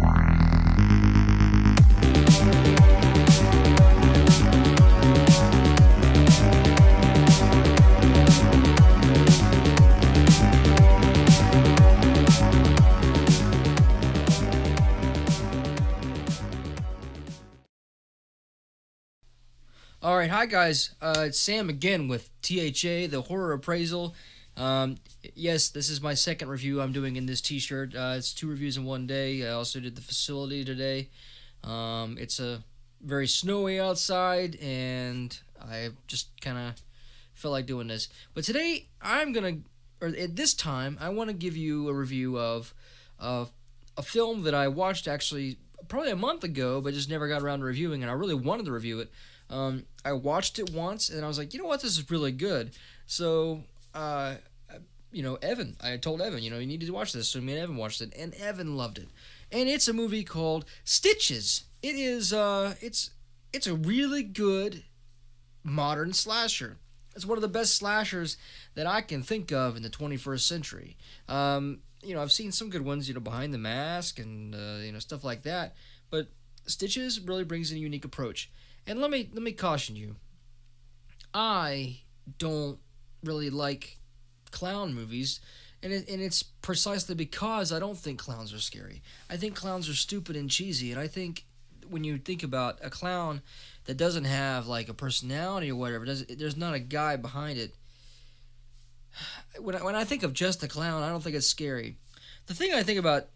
All right, hi guys. It's Sam again with THA, the Horror Appraisal. Um, yes, this is my second review I'm doing in this T-shirt. It's 2 reviews in one day. I also did the facility today. It's a very snowy outside, and I just kind of felt like doing this. But today, at this time, I want to give you a review of a film that I watched actually probably a month ago, but just never got around to reviewing, and I really wanted to review it. I watched it once, and I was like, you know what, this is really good. So, Evan, I told Evan, you need to watch this. So me and Evan watched it, and Evan loved it. And it's a movie called Stitches. It is, it's a really good modern slasher. It's one of the best slashers that I can think of in the 21st century. I've seen some good ones, Behind the Mask and, stuff like that. But Stitches really brings in a unique approach. And let me caution you. I don't really like clown movies, and it's precisely because I don't think clowns are scary. I think clowns are stupid and cheesy, and I think when you think about a clown that doesn't have like a personality or whatever, there's not a guy behind it. When I think of just a clown, I don't think it's scary. The thing I think about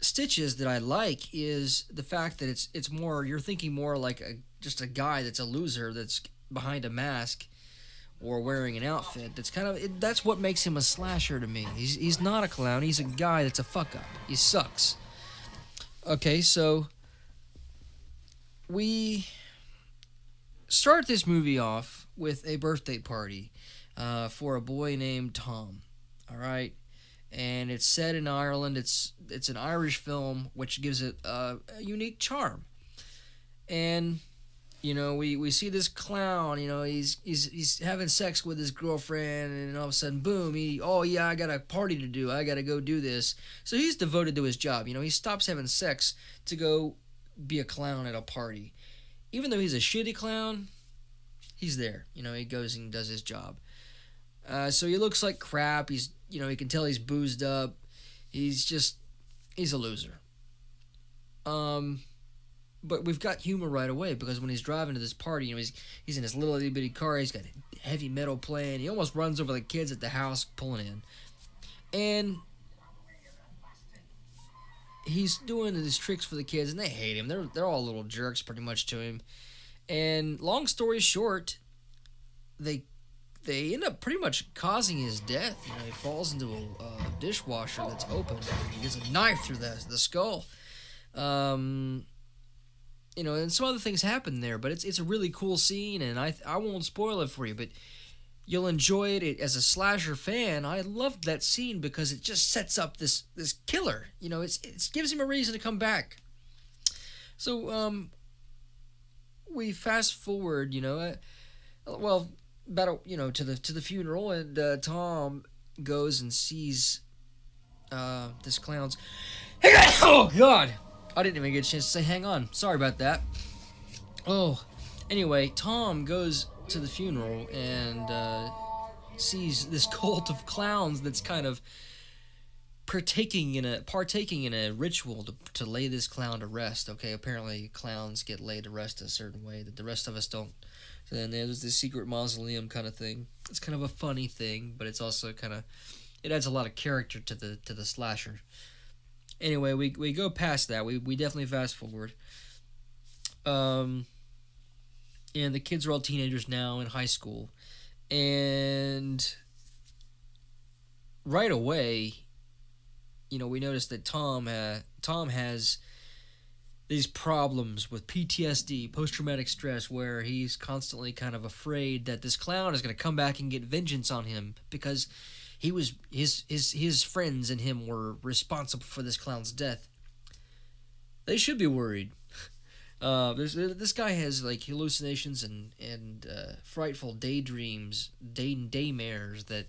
Stitches that I like is the fact that it's more, you're thinking more like just a guy that's a loser that's behind a mask or wearing an outfit. That's what makes him a slasher to me. He's not a clown. He's a guy that's a fuck up. He sucks. Okay, so we start this movie off with a birthday party for a boy named Tom. All right. And it's set in Ireland. It's an Irish film, which gives it a unique charm. And we see this clown. He's having sex with his girlfriend, and all of a sudden, boom! I got a party to do. I got to go do this. So he's devoted to his job. He stops having sex to go be a clown at a party. Even though he's a shitty clown, he's there. He goes and does his job. So he looks like crap. You can tell he's boozed up. He's a loser. But we've got humor right away because when he's driving to this party, he's in this little itty bitty car. He's got heavy metal playing. He almost runs over the kids at the house pulling in, and he's doing these tricks for the kids, and they hate him. They're all little jerks pretty much to him. And long story short, they end up pretty much causing his death. He falls into a dishwasher that's open. He gets a knife through the skull. And some other things happen there, but it's a really cool scene, and I won't spoil it for you, but you'll enjoy it. As a slasher fan, I loved that scene because it just sets up this killer. It gives him a reason to come back. So we fast forward, about to the funeral, and Tom goes and sees this clown's. Oh God! I didn't even get a chance to say hang on. Sorry about that. Oh, anyway, Tom goes to the funeral and sees this cult of clowns that's kind of partaking in a ritual to lay this clown to rest. Okay, apparently clowns get laid to rest a certain way that the rest of us don't. So then there's this secret mausoleum kind of thing. It's kind of a funny thing, but it's also it adds a lot of character to the slasher. Anyway, we go past that. We definitely fast forward. And the kids are all teenagers now in high school. And right away, we notice that Tom has these problems with PTSD, post-traumatic stress, where he's constantly kind of afraid that this clown is going to come back and get vengeance on him because his friends and him were responsible for this clown's death. They should be worried. This guy has like hallucinations and frightful daydreams, daymares that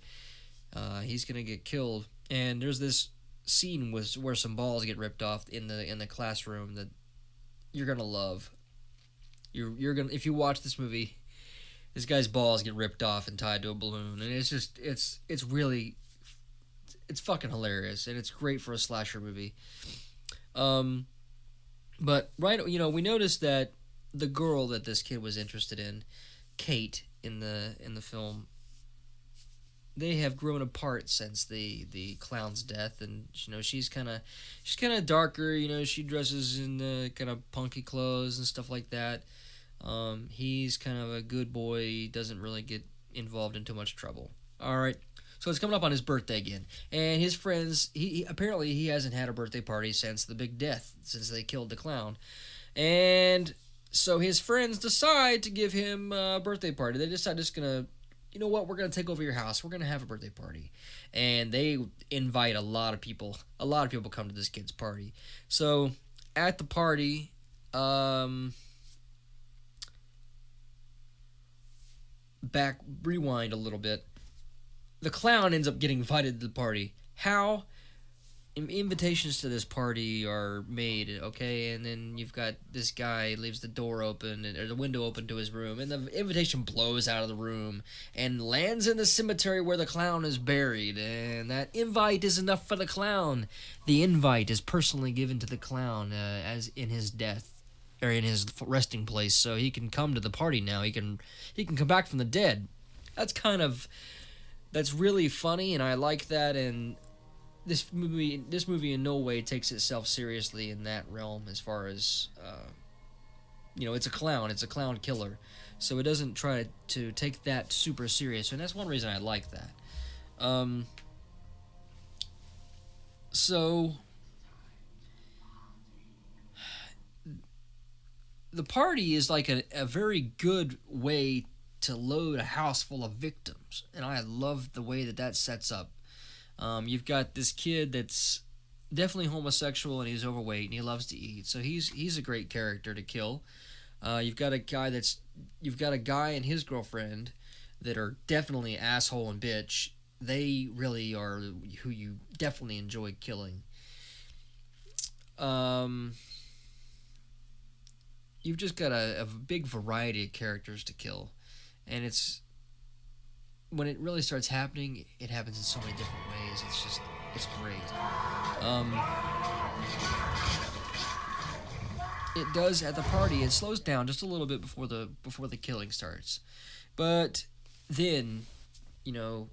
he's gonna get killed. And there's this scene was where some balls get ripped off in the classroom that you're gonna love. You're gonna, if you watch this movie, this guy's balls get ripped off and tied to a balloon, and it's really, it's fucking hilarious, and it's great for a slasher movie. But right, we noticed that the girl that this kid was interested in, Kate, in the film, they have grown apart since the clown's death, and she's kind of darker. She dresses in kind of punky clothes and stuff like that. He's kind of a good boy. He doesn't really get involved in too much trouble. All right, so it's coming up on his birthday again, and his friends. He apparently he hasn't had a birthday party since the big death, since they killed the clown, and so his friends decide to give him a birthday party. They decide just gonna, you know what, we're going to take over your house. We're going to have a birthday party. And they invite a lot of people. A lot of people come to this kid's party. So, at the party, rewind a little bit. The clown ends up getting invited to the party. How? Invitations to this party are made, okay, and then you've got this guy leaves the door open or the window open to his room, and the invitation blows out of the room and lands in the cemetery where the clown is buried, and that invite is enough for the clown. The invite is personally given to the clown as in his death or in his resting place, so he can come to the party now. He can come back from the dead. That's really funny, and I like that. And This movie in no way takes itself seriously in that realm as far as, it's a clown killer. So it doesn't try to take that super serious, and that's one reason I like that. So, the party is like a very good way to load a house full of victims, and I love the way that sets up. You've got this kid that's definitely homosexual, and he's overweight, and he loves to eat. So he's a great character to kill. You've got a guy and his girlfriend that are definitely asshole and bitch. They really are who you definitely enjoy killing. You've just got a big variety of characters to kill, and when it really starts happening, it happens in so many different ways. It's great. It does at the party. It slows down just a little bit before the killing starts, but then, the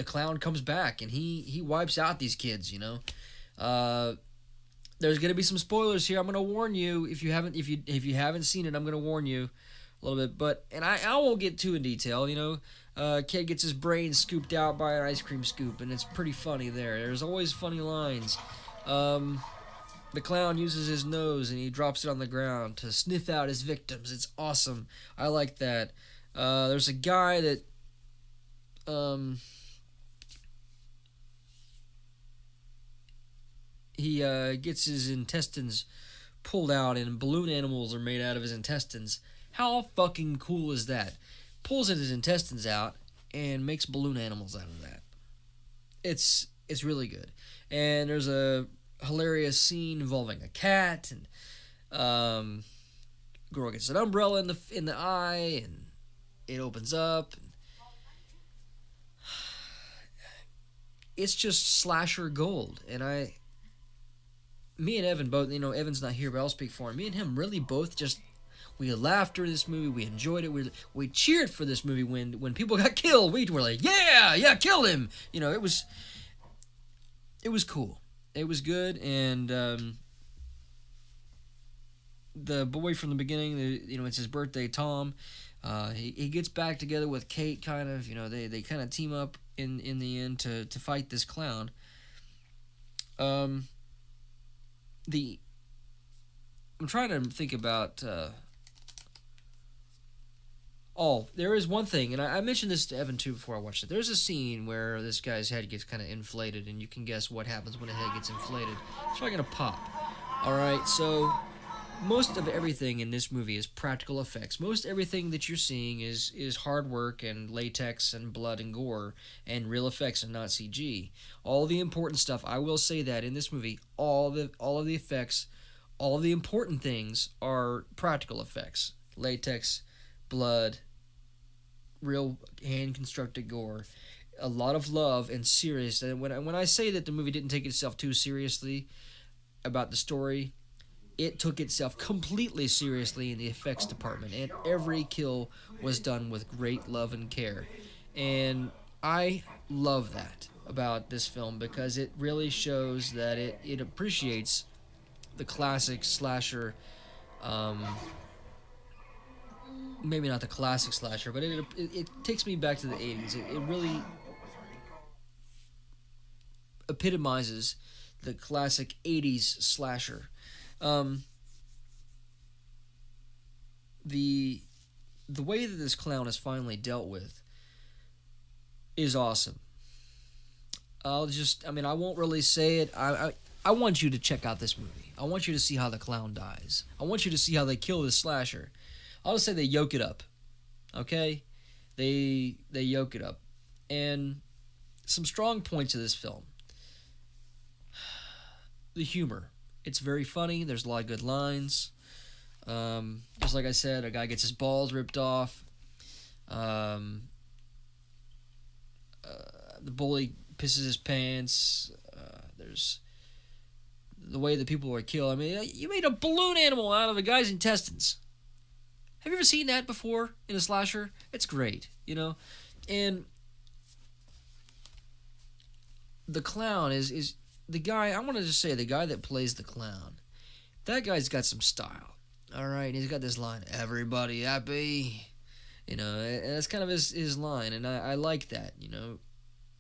clown comes back and he wipes out these kids. There's gonna be some spoilers here. I'm gonna warn you if you haven't seen it. I'm gonna warn you a little bit, but I won't get too in detail. Kid gets his brain scooped out by an ice cream scoop, and it's pretty funny there. There's always funny lines. The clown uses his nose and he drops it on the ground to sniff out his victims. It's awesome. I like that. There's a guy that he gets his intestines pulled out, and balloon animals are made out of his intestines. How fucking cool is that? Pulls his intestines out and makes balloon animals out of that. It's really good. And there's a hilarious scene involving a cat, and girl gets an umbrella in the eye, and it opens up. And it's just slasher gold. And me and Evan both, Evan's not here, but I'll speak for him. Me and him really both we laughed during this movie. We enjoyed it. We cheered for this movie when people got killed. We were like, yeah, kill him. It was cool. It was good, and the boy from the beginning, it's his birthday, Tom. He gets back together with Kate. Kind of, they kind of team up in the end to fight this clown. I'm trying to think about. There is one thing, and I mentioned this to Evan too before I watched it. There's a scene where this guy's head gets kind of inflated, and you can guess what happens when a head gets inflated. It's probably gonna pop. All right, so most of everything in this movie is practical effects. Most everything that you're seeing is hard work and latex and blood and gore and real effects and not CG. All the important stuff, I will say that in this movie, all of the effects, all of the important things are practical effects. Latex, blood, real hand constructed gore. A lot of love and serious. And when I say that the movie didn't take itself too seriously about the story, it took itself completely seriously in the effects department, and every kill was done with great love and care. And I love that about this film because it really shows that it appreciates the classic slasher. Um, Maybe not the classic slasher, but it takes me back to the 80s. It really epitomizes the classic 80s slasher. Um, the the way that this clown is finally dealt with is awesome. I won't really say it. I want you to check out this movie. I want you to see how the clown dies. I want you to see how they kill this slasher. I'll just say they yoke it up. Okay? They yoke it up. And some strong points of this film. The humor. It's very funny. There's a lot of good lines. Just like I said, a guy gets his balls ripped off. The bully pisses his pants. There's the way that people are killed. I mean, you made a balloon animal out of a guy's intestines. Have you ever seen that before in a slasher? It's great, you know? And the clown is the guy, I want to just say, the guy that plays the clown, that guy's got some style. All right, and he's got this line, "Everybody happy," you know, and that's kind of his line, and I like that, you know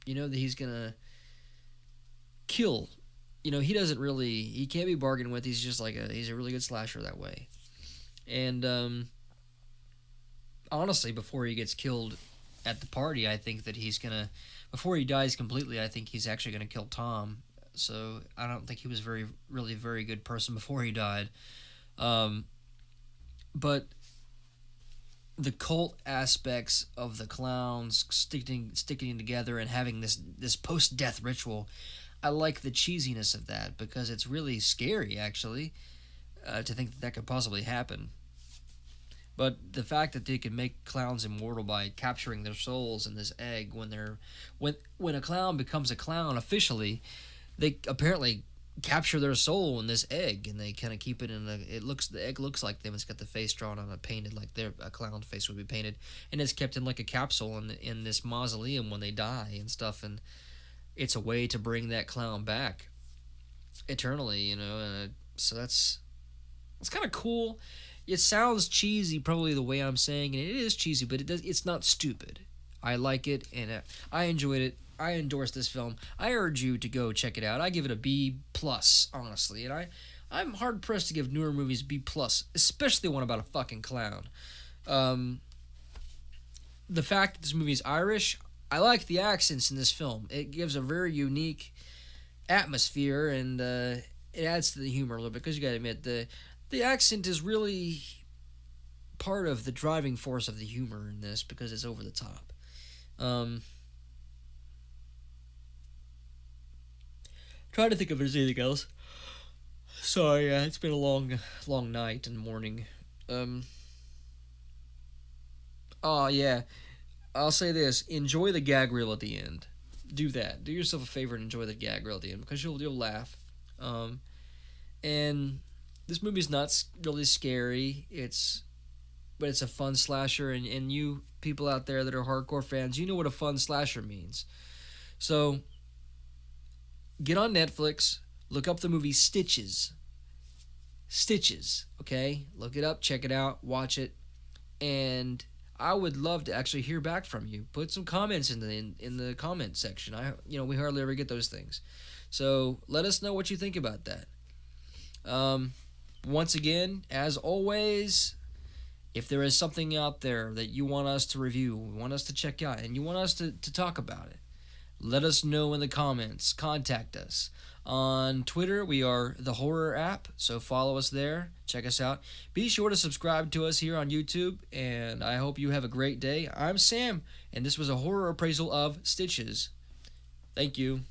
that he's gonna kill, he can't be bargained with. He's just he's a really good slasher that way, and honestly, before he gets killed at the party, I think that before he dies completely, I think he's actually gonna kill Tom. So I don't think he was really very good person before he died. But the cult aspects of the clowns sticking together and having this post-death ritual, I like the cheesiness of that because it's really scary, actually, to think that could possibly happen. But the fact that they can make clowns immortal by capturing their souls in this egg, when a clown becomes a clown officially, they apparently capture their soul in this egg, and they kind of keep it the egg looks like them. It's got the face drawn on it, painted like a clown face would be painted, and it's kept in like a capsule in this mausoleum when they die and stuff, and it's a way to bring that clown back eternally, so it's kind of cool. It sounds cheesy probably the way I'm saying, and it is cheesy, but it's not stupid. I like it, and I enjoyed it. I endorse this film. I urge you to go check it out. I give it a B+, honestly. And I'm hard-pressed to give newer movies B+, especially one about a fucking clown. The fact that this movie is Irish, I like the accents in this film. It gives a very unique atmosphere, and it adds to the humor a little bit, because you gotta admit, the accent is really part of the driving force of the humor in this, because it's over the top. Trying to think if there's anything else. Sorry, it's been a long night and morning. Oh yeah, I'll say this: enjoy the gag reel at the end. Do that. Do yourself a favor and enjoy the gag reel at the end, because you'll laugh. And this movie's not really scary. But it's a fun slasher, and you people out there that are hardcore fans, you know what a fun slasher means. So get on Netflix, look up the movie Stitches. Stitches, okay? Look it up, check it out, watch it, and I would love to actually hear back from you. Put some comments in the comment section. We hardly ever get those things, so let us know what you think about that. Once again, as always, if there is something out there that you want us to review, want us to check out, and you want us to talk about it, let us know in the comments. Contact us. On Twitter, we are the Horror App, so follow us there. Check us out. Be sure to subscribe to us here on YouTube, and I hope you have a great day. I'm Sam, and this was a horror appraisal of Stitches. Thank you.